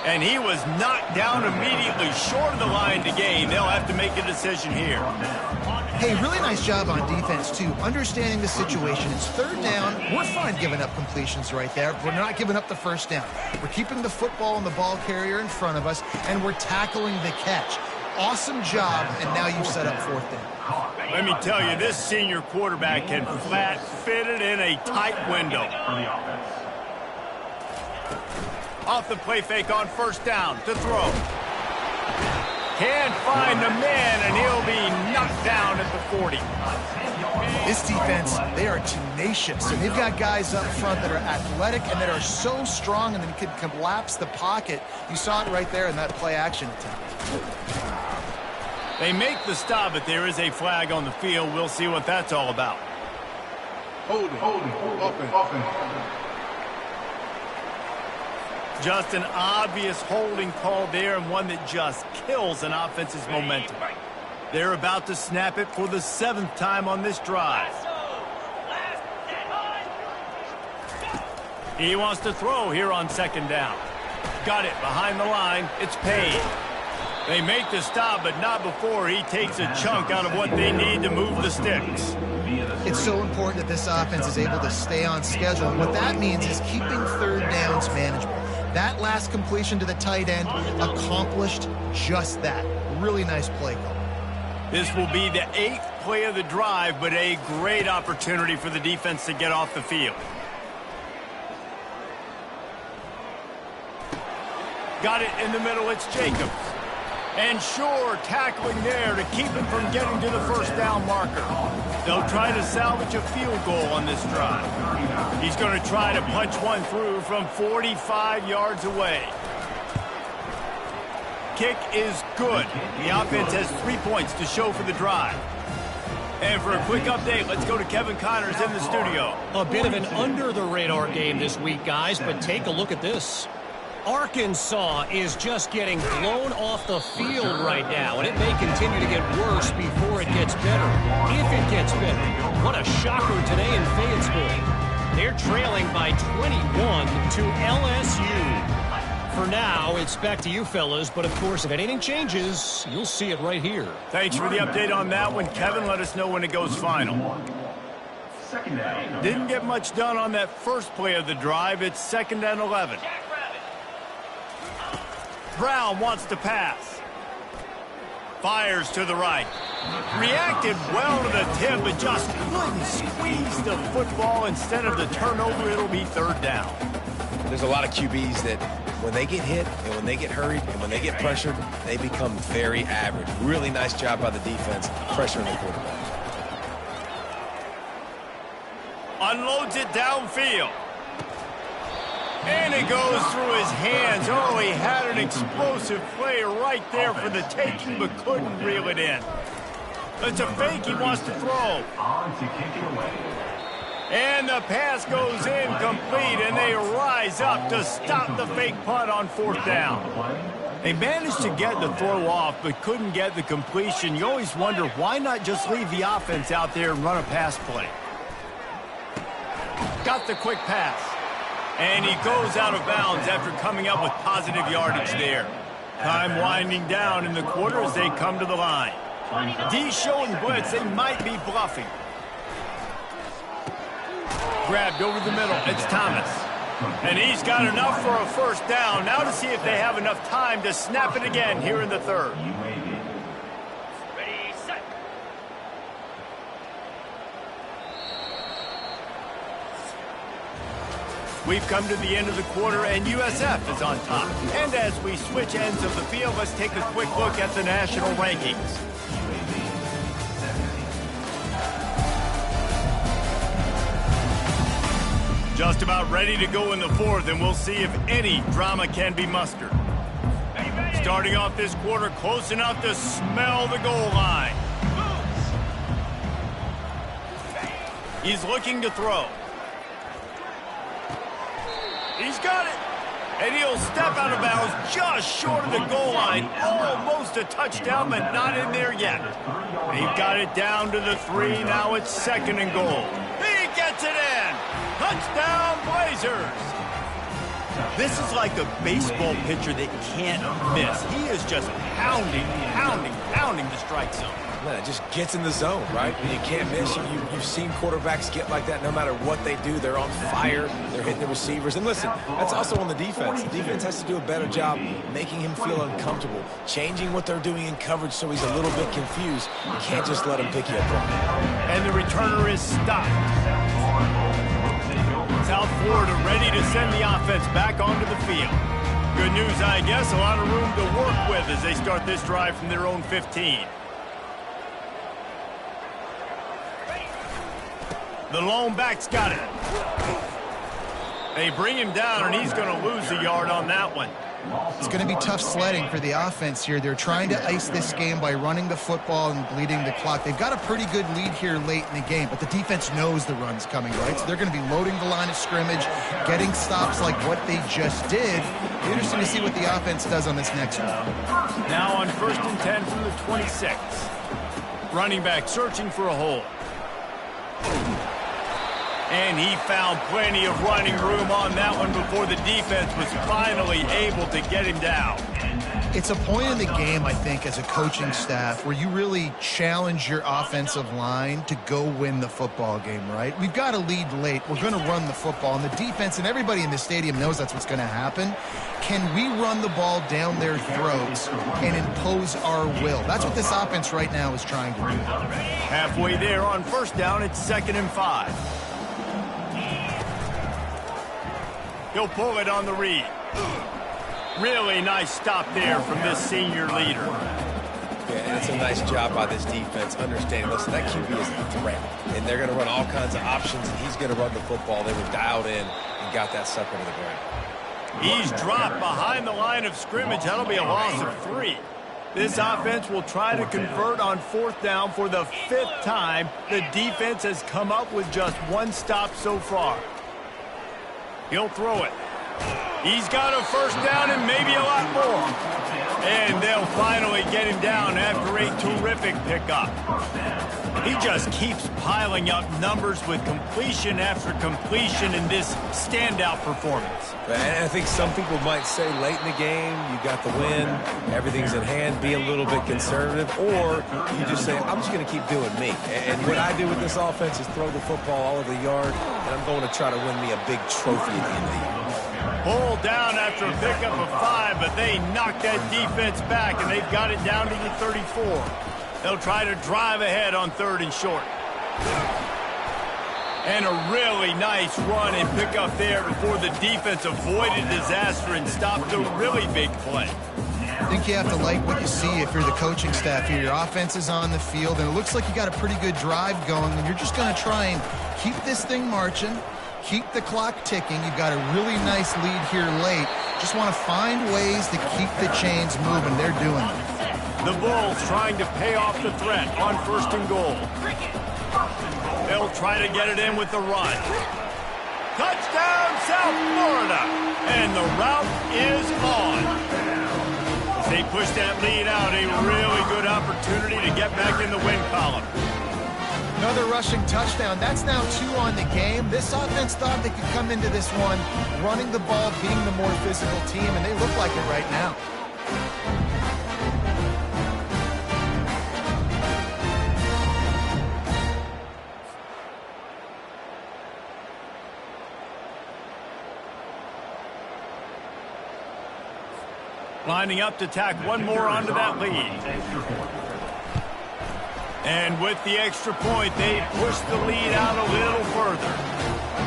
And he was knocked down immediately short of the line to gain. They'll have to make a decision here. Hey, really nice job on defense, too, understanding the situation. It's 3rd down. We're fine giving up completions right there. We're not giving up the 1st down. We're keeping the football and the ball carrier in front of us, and we're tackling the catch. Awesome job, and now you've set up 4th down. Let me tell you, this senior quarterback can flat fit it in a tight window. Off the play fake on 1st down to throw. Can't find the man, and he'll be knocked down at the 40. This defense, they are tenacious, and they've got guys up front that are athletic and that are so strong and that can collapse the pocket. You saw it right there in that play-action attempt. They make the stop, but there is a flag on the field. We'll see what that's all about. Holding, offense. Just an obvious holding call there, and one that just kills an offense's momentum. They're about to snap it for the 7th time on this drive. He wants to throw here on 2nd down. Got it behind the line. It's Payne. They make the stop, but not before he takes a chunk out of what they need to move the sticks. It's so important that this offense is able to stay on schedule. And what that means is keeping 3rd downs manageable. That last completion to the tight end accomplished just that. Really nice play call. This will be the 8th play of the drive, but a great opportunity for the defense to get off the field. Got it in the middle, it's Jacobs. And sure, tackling there to keep him from getting to the 1st down marker. They'll try to salvage a field goal on this drive. He's going to try to punch one through from 45 yards away. Kick is good. The offense has 3 points to show for the drive. And for a quick update, let's go to Kevin Connors in the studio. A bit of an under-the-radar game this week, guys, but take a look at this. Arkansas is just getting blown off the field right now, and it may continue to get worse before it gets better. If it gets better, what a shocker today in Fayetteville. They're trailing by 21 to LSU. For now, it's back to you fellas, but of course, if anything changes, you'll see it right here. Thanks for the update on that one, Kevin. Let us know when it goes final. Didn't get much done on that first play of the drive. It's 2nd and 11. Brown wants to pass. Fires to the right. Reacted well to the tip, but just couldn't squeeze the football. Instead of the turnover, it'll be 3rd down. There's a lot of QBs that when they get hit and when they get hurried and when they get pressured, they become very average. Really nice job by the defense pressuring the quarterback. Unloads it downfield. And it goes through his hands. Oh, he had an explosive play right there for the taking, but couldn't reel it in. It's a fake he wants to throw. And the pass goes incomplete, and they rise up to stop the fake punt on 4th down. They managed to get the throw off, but couldn't get the completion. You always wonder, why not just leave the offense out there and run a pass play? Got the quick pass. And he goes out of bounds after coming up with positive yardage there. Time winding down in the quarter as they come to the line. D showing blitz. They might be bluffing. Grabbed over the middle. It's Thomas. And he's got enough for a 1st down. Now to see if they have enough time to snap it again here in the 3rd. Ready, set. We've come to the end of the quarter, and USF is on top. And as we switch ends of the field, let's take a quick look at the national rankings. Just about ready to go in the 4th, and we'll see if any drama can be mustered. Starting off this quarter close enough to smell the goal line. He's looking to throw. He's got it. And he'll step out of bounds just short of the goal line. Almost a touchdown, but not in there yet. They've got it down to the 3. Now it's 2nd and goal. He gets it in. Touchdown, Blazers. This is like a baseball pitcher that can't miss. He is just pounding the strike zone. Man, it just gets in the zone, right? When you can't miss. You've seen quarterbacks get like that no matter what they do. They're on fire. They're hitting the receivers. And listen, that's also on the defense. The defense has to do a better job making him feel uncomfortable, changing what they're doing in coverage so he's a little bit confused. You can't just let him pick you apart. And the returner is stopped. South Florida ready to send the offense back onto the field. Good news, I guess, a lot of room to work with as they start this drive from their own 15. The lone back's got it. They bring him down, and he's going to lose a yard on that one. It's going to be tough sledding for the offense here. They're trying to ice this game by running the football and bleeding the clock. They've got a pretty good lead here late in the game, but the defense knows the run's coming, right? So they're going to be loading the line of scrimmage, getting stops like what they just did. Interesting to see what the offense does on this next one. Now on 1st and 10 from the 26. Running back searching for a hole. And he found plenty of running room on that one before the defense was finally able to get him down. It's a point in the game, I think, as a coaching staff where you really challenge your offensive line to go win the football game, right? We've got to lead late. We're going to run the football. And the defense and everybody in the stadium knows that's what's going to happen. Can we run the ball down their throats and impose our will? That's what this offense right now is trying to do. Halfway there on 1st down, it's 2nd and 5. He'll pull it on the read. Really nice stop there from this senior leader. Yeah, it's a nice job by this defense understanding, listen, that QB is a threat, and they're going to run all kinds of options, and he's going to run the football. They were dialed in and got that sucker to the ground. He's dropped behind the line of scrimmage. That'll be a loss of 3. This offense will try to convert on 4th down for the 5th time. The defense has come up with just 1 stop so far. He'll throw it. He's got a 1st down and maybe a lot more. And they'll finally get him down after a terrific pickup. He just keeps piling up numbers with completion after completion in this standout performance. And I think some people might say late in the game, you got the win, everything's in hand, be a little bit conservative, or you just say, I'm just going to keep doing me. And what I do with this offense is throw the football all over the yard, and I'm going to try to win me a big trophy at the end of the year. Pulled down after a pickup of 5, but they knocked that defense back, and they've got it down to the 34. They'll try to drive ahead on 3rd and short. And a really nice run and pickup there before the defense avoided disaster and stopped a really big play. I think you have to like what you see if you're the coaching staff here. Your offense is on the field, and it looks like you got a pretty good drive going, and you're just going to try and keep this thing marching, keep the clock ticking. You've got a really nice lead here late. Just want to find ways to keep the chains moving. They're doing it. The Bulls trying to pay off the threat on 1st and goal. They'll try to get it in with the run. Touchdown, South Florida! And the route is on. As they push that lead out, a really good opportunity to get back in the win column. Another rushing touchdown. That's now 2 on the game. This offense thought they could come into this one running the ball, being the more physical team, and they look like it right now. Lining up to tack one more onto that lead. And with the extra point, they push the lead out a little further.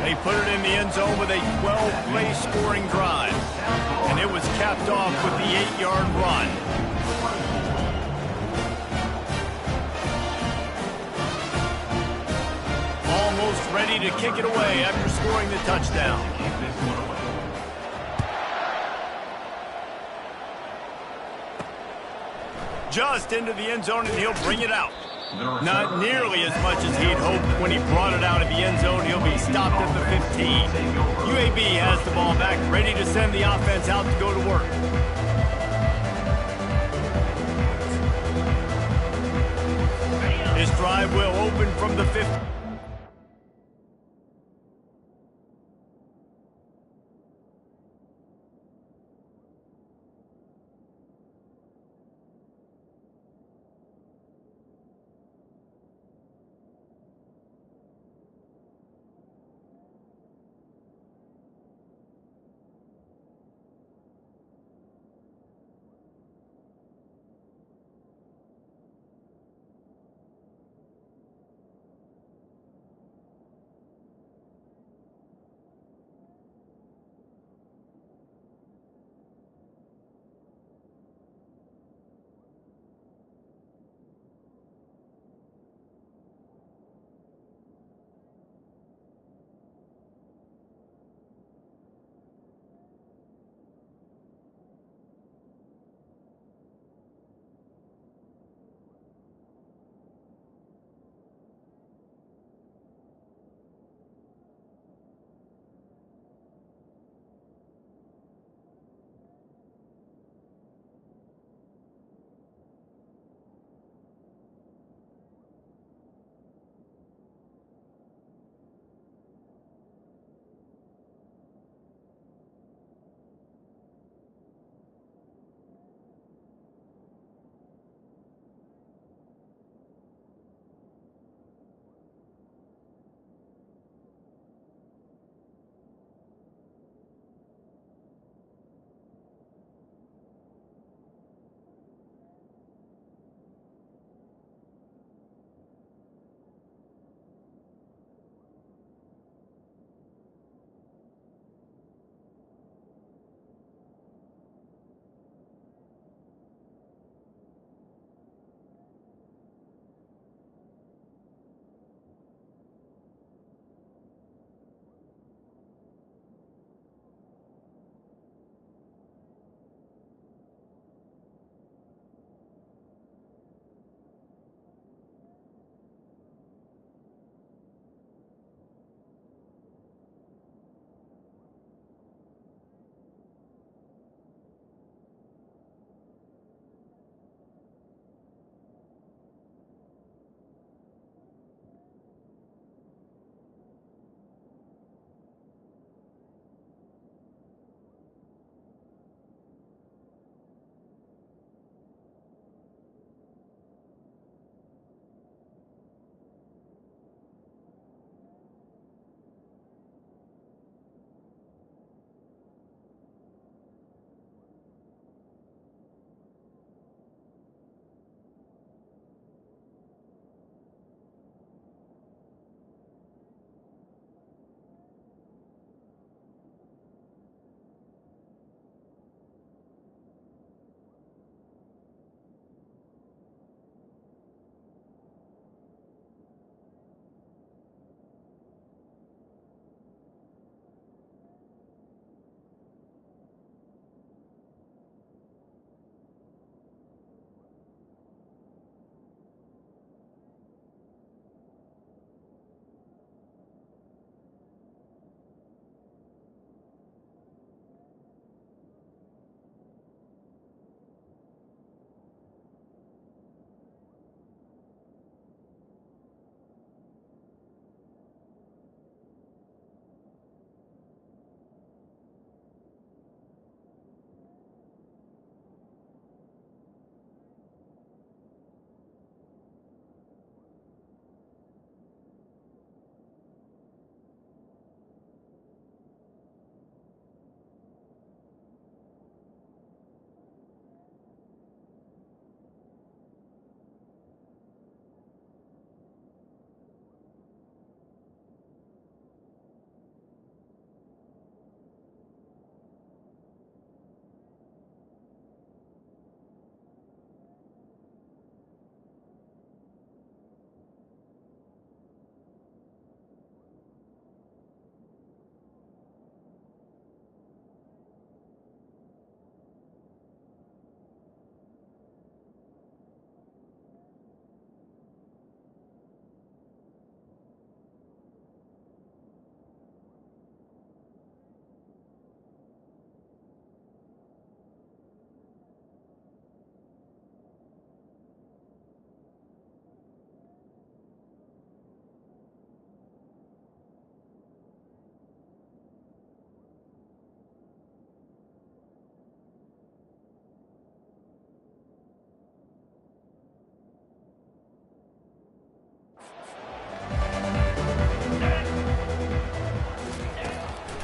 They put it in the end zone with a 12-play scoring drive. And it was capped off with the 8-yard run. Almost ready to kick it away after scoring the touchdown. Just into the end zone, and he'll bring it out. Not nearly as much as he'd hoped when he brought it out of the end zone. He'll be stopped at the 15. UAB has the ball back, ready to send the offense out to go to work. This drive will open from the 15.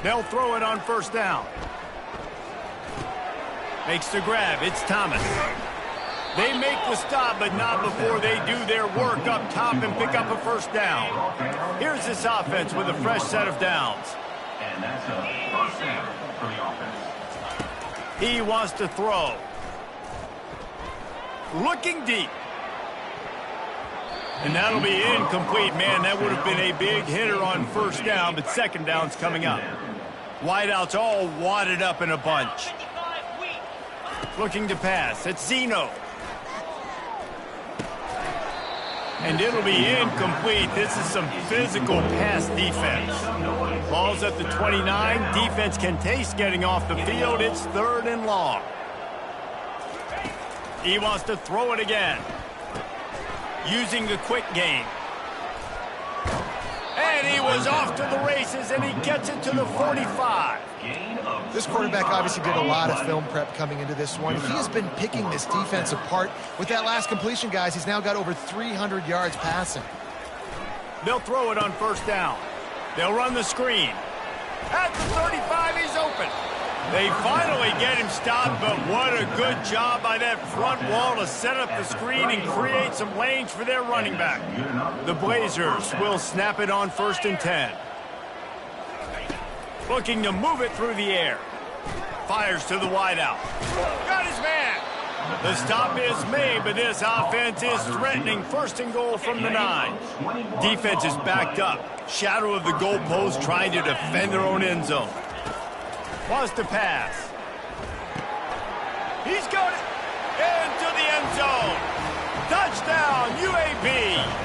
They'll throw it on first down. Makes the grab. It's Thomas. They make the stop, but not before they do their work up top and pick up a first down. Here's this offense with a fresh set of downs. And that's a first down for the offense. He wants to throw. Looking deep. And that'll be incomplete. Man, that would have been a big hitter on first down, but second down's coming up. Wideouts all wadded up in a bunch. Looking to pass. It's Zeno. And it'll be incomplete. This is some physical pass defense. Ball's at the 29. Defense can taste getting off the field. It's 3rd and long. He wants to throw it again. Using the quick game. And he was off to the races, and he gets it to the 45. This quarterback obviously did a lot of film prep coming into this one. He has been picking this defense apart. With that last completion, guys, he's now got over 300 yards passing. They'll throw it on first down. They'll run the screen. At the 35, he's open. They finally get him stopped, but what a good job by that front wall to set up the screen and create some lanes for their running back. The Blazers will snap it on 1st and 10. Looking to move it through the air. Fires to the wideout. Got his man. The stop is made, but this offense is threatening 1st and goal from the 9. Defense is backed up. Shadow of the goalpost trying to defend their own end zone. Wants to pass. He's got it into the end zone. Touchdown, UAB.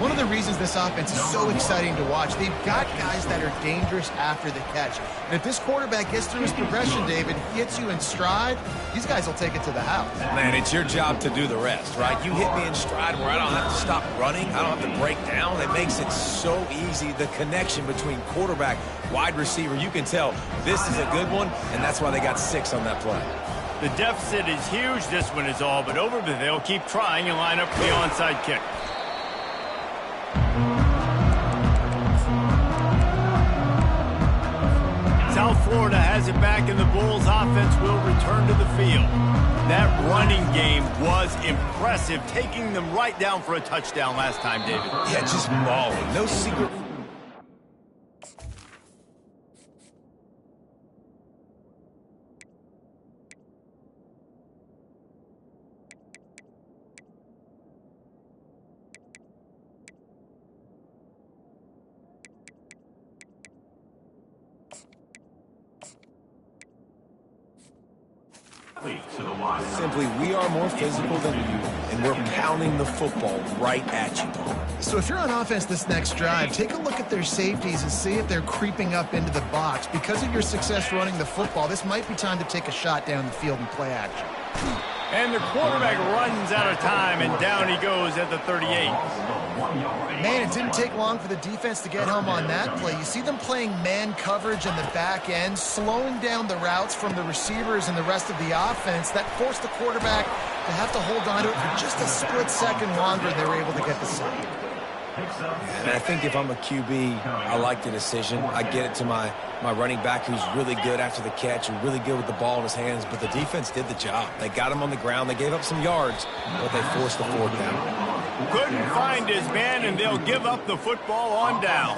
One of the reasons this offense is so exciting to watch, they've got guys that are dangerous after the catch. And if this quarterback gets through his progression, David, gets you in stride, these guys will take it to the house. Man, it's your job to do the rest, right? You hit me in stride where I don't have to stop running. I don't have to break down. It makes it so easy. The connection between quarterback, wide receiver, you can tell this is a good one, and that's why they got 6 on that play. The deficit is huge. This one is all but over, but they'll keep trying and line up for the onside kick. South Florida has it back, and the Bulls offense will return to the field. That running game was impressive, taking them right down for a touchdown last time, David. Yeah, just mauling. No secret. Simply, we are more physical than you, and we're pounding the football right at you. So if you're on offense this next drive, take a look at their safeties and see if they're creeping up into the box. Because of your success running the football, this might be time to take a shot down the field and play action. And the quarterback runs out of time, and down he goes at the 38. Man, it didn't take long for the defense to get home on that play. You see them playing man coverage in the back end, slowing down the routes from the receivers and the rest of the offense. That forced the quarterback to have to hold on to it for just a split second longer, and they were able to get the sack. And I think if I'm a QB, I like the decision. I get it to my running back who's really good after the catch and really good with the ball in his hands, but the defense did the job. They got him on the ground. They gave up some yards, but they forced the 4th down. Couldn't find his man, and they'll give up the football on down.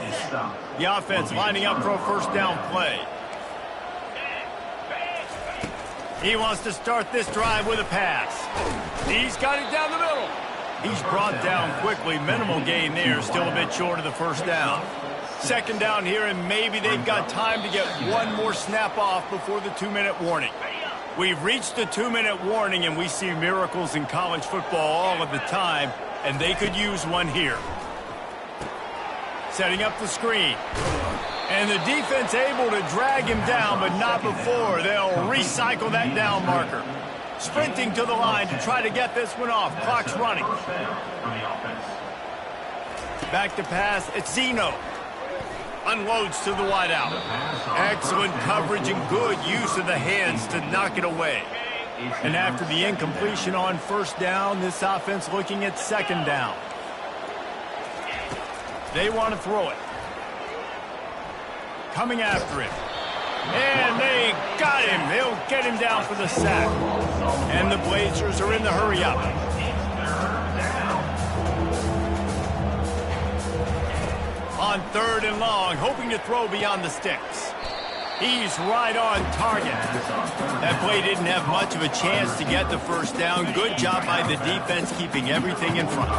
The offense lining up for a first down play. He wants to start this drive with a pass. He's got it down the middle. He's brought down quickly. Minimal gain there, still a bit short of the first down. Second down here, and maybe they've got time to get one more snap off before the 2-minute warning. We've reached the 2-minute warning, and we see miracles in college football all of the time, and they could use one here. Setting up the screen. And the defense able to drag him down, but not before. They'll recycle that down marker. Sprinting to the line to try to get this one off. Clock's running. Back to pass. It's Zeno. Unloads to the wideout. Excellent coverage and good use of the hands to knock it away. And after the incompletion on first down, this offense looking at second down. They want to throw it. coming after him. And they got him. They'll get him down for the sack. And the Blazers are in the hurry-up. On 3rd and long, hoping to throw beyond the sticks. He's right on target. That play didn't have much of a chance to get the first down. Good job by the defense keeping everything in front.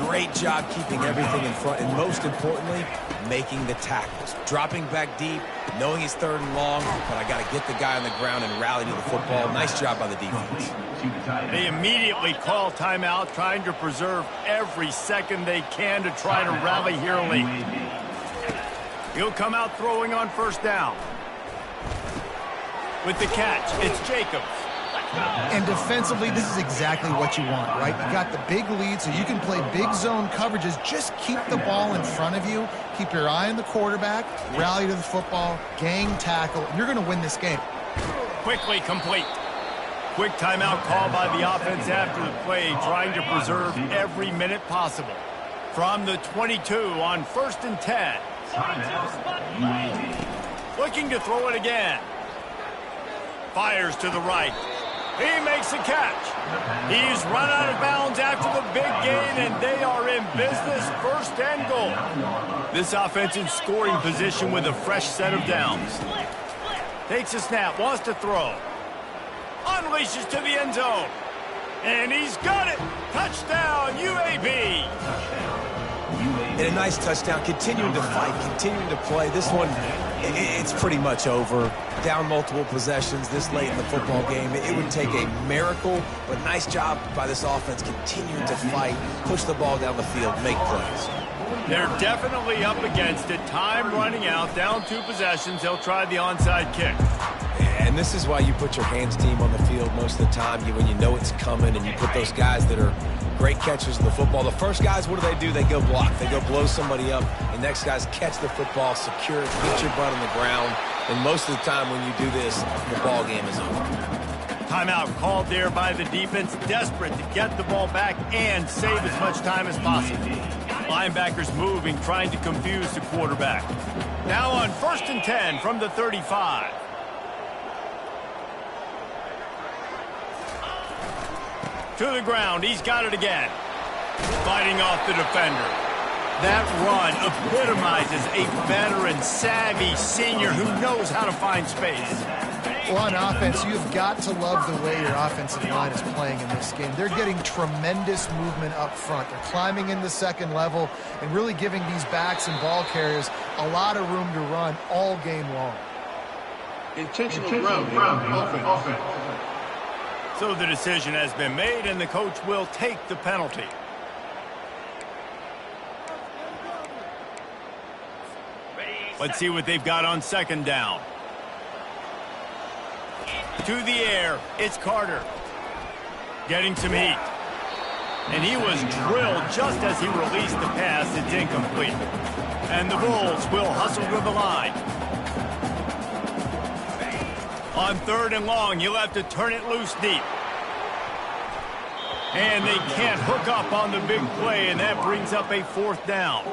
Great job keeping everything in front, and most importantly, making the tackles. Dropping back deep, knowing he's 3rd and long, but I got to get the guy on the ground and rally to the football. Nice job by the defense. They immediately call timeout, trying to preserve every second they can to try to rally here late. He'll come out throwing on 1st down. With the catch, it's Jacobs. And defensively, this is exactly what you want, right? You got the big lead, so you can play big zone coverages. Just keep the ball in front of you. Keep your eye on the quarterback. Rally to the football. Gang tackle. You're going to win this game. Quickly complete. Quick timeout call by the offense after the play, trying to preserve every minute possible. From the 22 on 1st and 10. Looking to throw it again. Fires to the right. He makes a catch. He's run out of bounds after the big gain, and they are in business, 1st and goal. This offense in scoring position with a fresh set of downs. Takes a snap, wants to throw. Unleashes to the end zone. And he's got it. Touchdown, UAB. And a nice touchdown, continuing to fight, continuing to play. This one, it's pretty much over. Down multiple possessions this late in the football game. It would take a miracle, but nice job by this offense continuing to fight, push the ball down the field, make plays. They're definitely up against it. Time running out, down 2 possessions. They'll try the onside kick. And this is why you put your hands team on the field most of the time, when you know it's coming, and you put those guys that are great catchers of the football. The first guys, what do? They go block. They go blow somebody up. The next guys catch the football, secure it, get your butt on the ground. And most of the time when you do this, the ball game is over. Timeout called there by the defense, desperate to get the ball back and save as much time as possible. Linebackers moving, trying to confuse the quarterback. Now on 1st and 10 from the 35. To the ground, he's got it again. Fighting off the defender. That run epitomizes a veteran, savvy senior who knows how to find space. Well, on offense, you've got to love the way your offensive line is playing in this game. They're getting tremendous movement up front. They're climbing in the 2nd level and really giving these backs and ball carriers a lot of room to run all game long. Intentional grounding. Offense. So the decision has been made, and the coach will take the penalty. Let's see what they've got on 2nd down. To the air, it's Carter. Getting some heat. And he was drilled just as he released the pass. It's incomplete. And the Bulls will hustle to the line. On 3rd and long, he'll have to turn it loose deep. And they can't hook up on the big play, and that brings up a 4th down.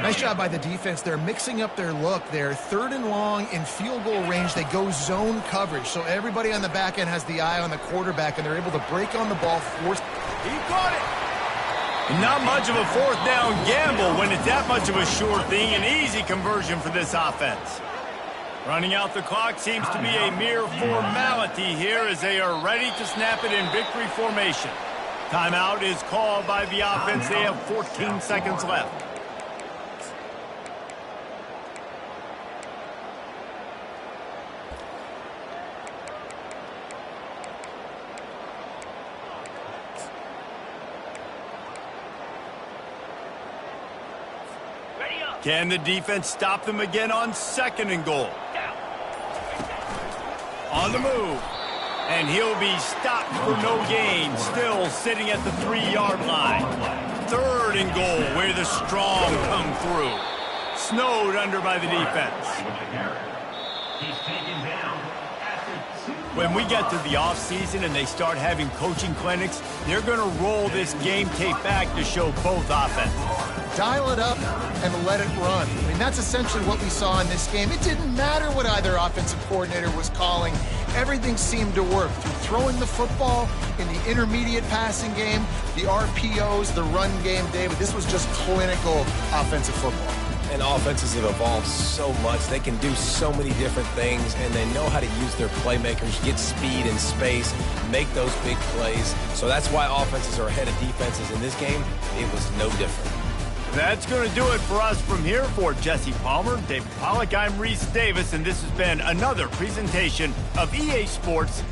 Nice job by the defense. They're mixing up their look. They're 3rd and long in field goal range. They go zone coverage, so everybody on the back end has the eye on the quarterback, and they're able to break on the ball. He got it. Not much of a 4th down gamble when it's that much of a sure thing. An easy conversion for this offense. Running out the clock seems to be a mere formality here as they are ready to snap it in victory formation. Timeout is called by the offense. They have 14 seconds left. Can the defense stop them again on 2nd and goal? On the move. And he'll be stopped for no gain. Still sitting at the 3-yard line. 3rd and goal where the strong come through. Snowed under by the defense. He's taken down at the 2. When we get to the offseason and they start having coaching clinics, they're going to roll this game tape back to show both offenses. Dial it up and let it run. I mean, that's essentially what we saw in this game. It didn't matter what either offensive coordinator was calling. Everything seemed to work. Through throwing the football in the intermediate passing game, the RPOs, the run game, David, this was just clinical offensive football. And offenses have evolved so much. They can do so many different things, and they know how to use their playmakers, get speed and space, make those big plays. So that's why offenses are ahead of defenses in this game. It was no different. That's going to do it for us from here. For Jesse Palmer, David Pollack, I'm Reese Davis, and this has been another presentation of EA Sports.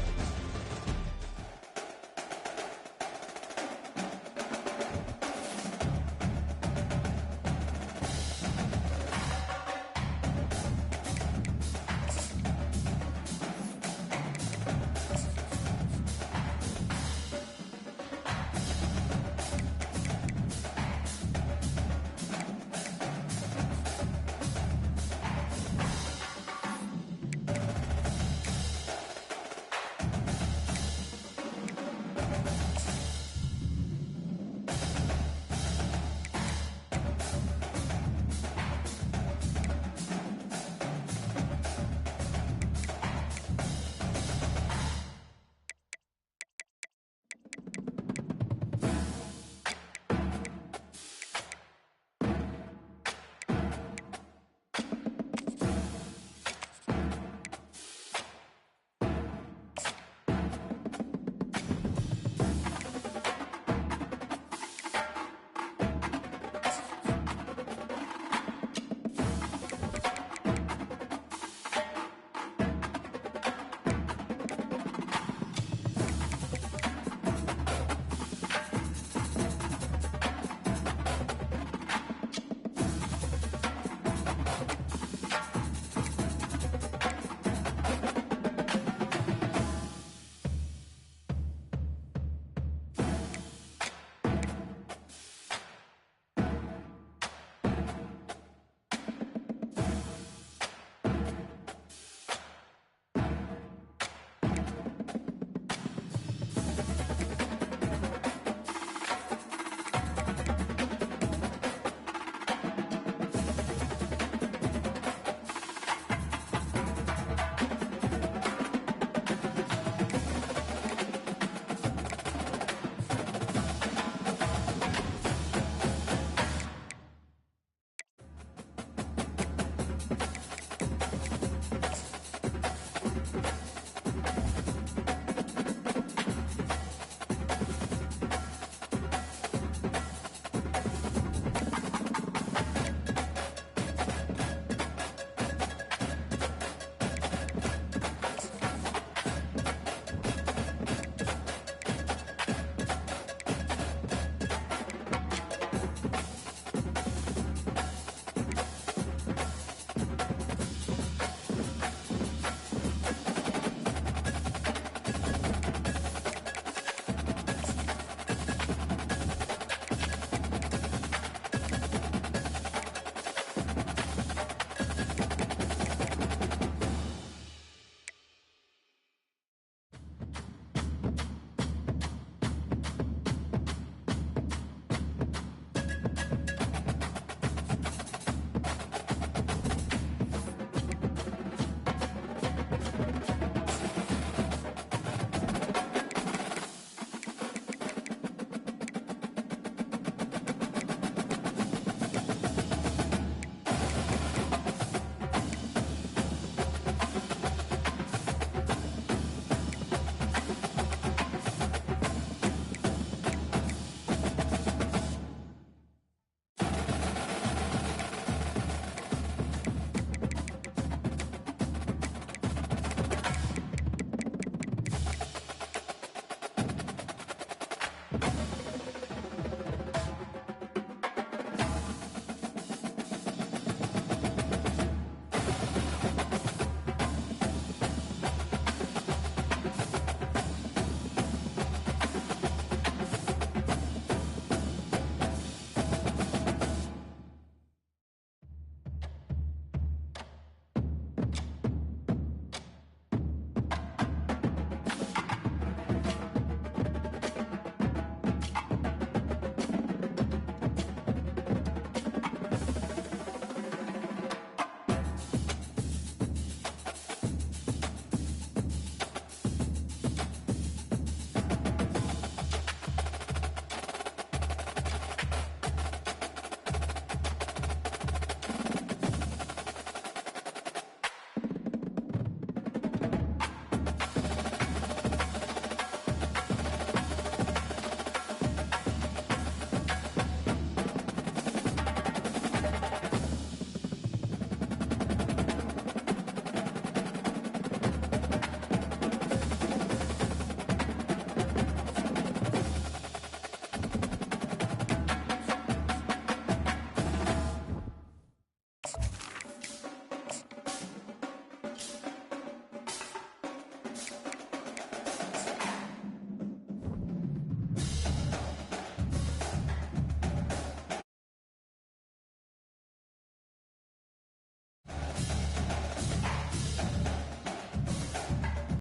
Defense.